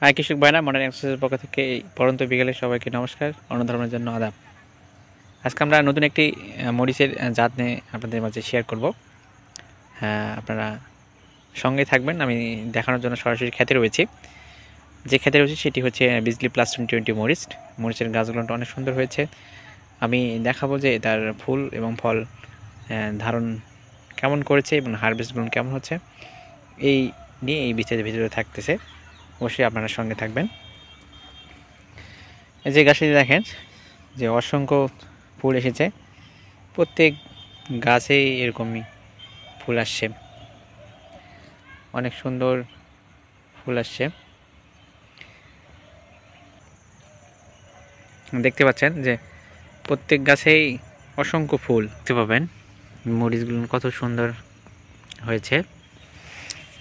High কৃষক ভাইরা, modern এক্সারসাইজের পক্ষ থেকে এই পরন্ত বিকেলে সবাইকে নমস্কার। অন্য ধর্মের জন্য আদাব। আজকে আমরা নতুন একটি মরিচের জাত নিয়ে আপনাদের মাঝে শেয়ার করব। আপনারা সঙ্গে থাকবেন। আমি দেখানোর জন্য সরাসরি খেতে রয়েছি। যে খেতে রয়েছে সেটি হচ্ছে বিজলি প্লাস 2020 মরিচের গাছগুলো অনেক সুন্দর হয়েছে। আমি দেখাবো যে তার ফুল এবং ফল ধারণ কেমন করেছে এবং হারভেস্টগুলো কেমন হচ্ছে, এই নিয়ে এই বিস্তারিত ভিডিও থাকতেছে। অবশ্যই আপনারা সঙ্গে থাকবেন। এই যে গাছটি দেখেন যে অসংখ্য ফুল এসেছে, প্রত্যেক গাছেই এরকমই ফুল আসছে, অনেক সুন্দর ফুল আসছে। দেখতে পাচ্ছেন যে প্রত্যেক গাছেই অসংখ্য ফুল দেখতে পাবেন। মরিচগুলো কত সুন্দর হয়েছে,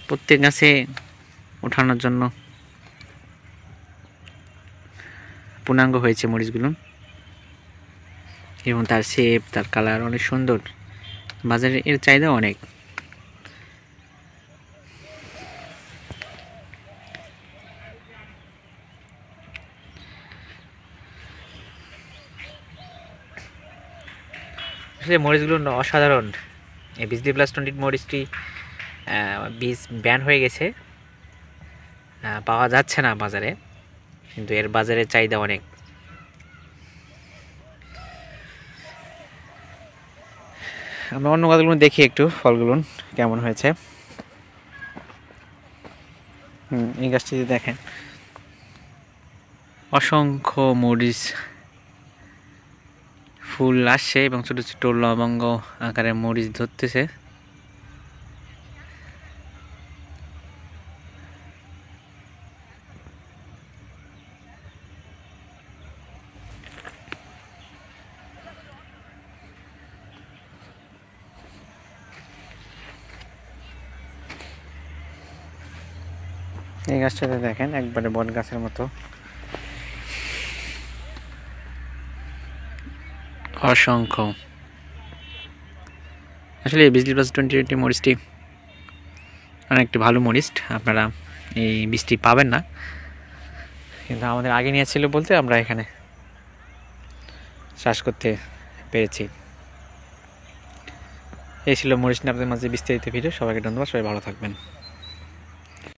প্রত্যেক গাছে ওঠানোর জন্য পূর্ণাঙ্গ হয়েছে মরিচগুলো এবং তার শেপ, তার কালার অনেক সুন্দর। বাজারে এর চাহিদা অনেক। আসলে মরিচগুলো অসাধারণ। এই বিজলি প্লাস 20 মরিচটি বীজ ব্যান হয়ে গেছে, পাওয়া যাচ্ছে না বাজারে, কিন্তু এর বাজারের চাহিদা অনেক। আমরা অন্য গাছগুলো দেখি একটু ফলগুলো কেমন হয়েছে। এই গাছটিতে দেখেন অসংখ্য মরিচ ফুল আসছে এবং ছোট ছোট লবঙ্গ আকারে মরিচ ধরতেছে। এই গাছটাতে দেখেন একবারে বট গাছের মতো অসংখ্য। আসলে বিজলি প্লাস 2020 মরিচটি অনেকটি ভালো মরিচ। আপনারা এই বীজটি পাবেন না, কিন্তু আমাদের আগে নিয়ে ছিল বলতে আমরা এখানে চাষ করতে পেরেছি। এই ছিল মরিচ নিয়ে আপনাদের মাঝে বিস্তারিত ভিডিও। সবাইকে ধন্যবাদ, সবাই ভালো থাকবেন।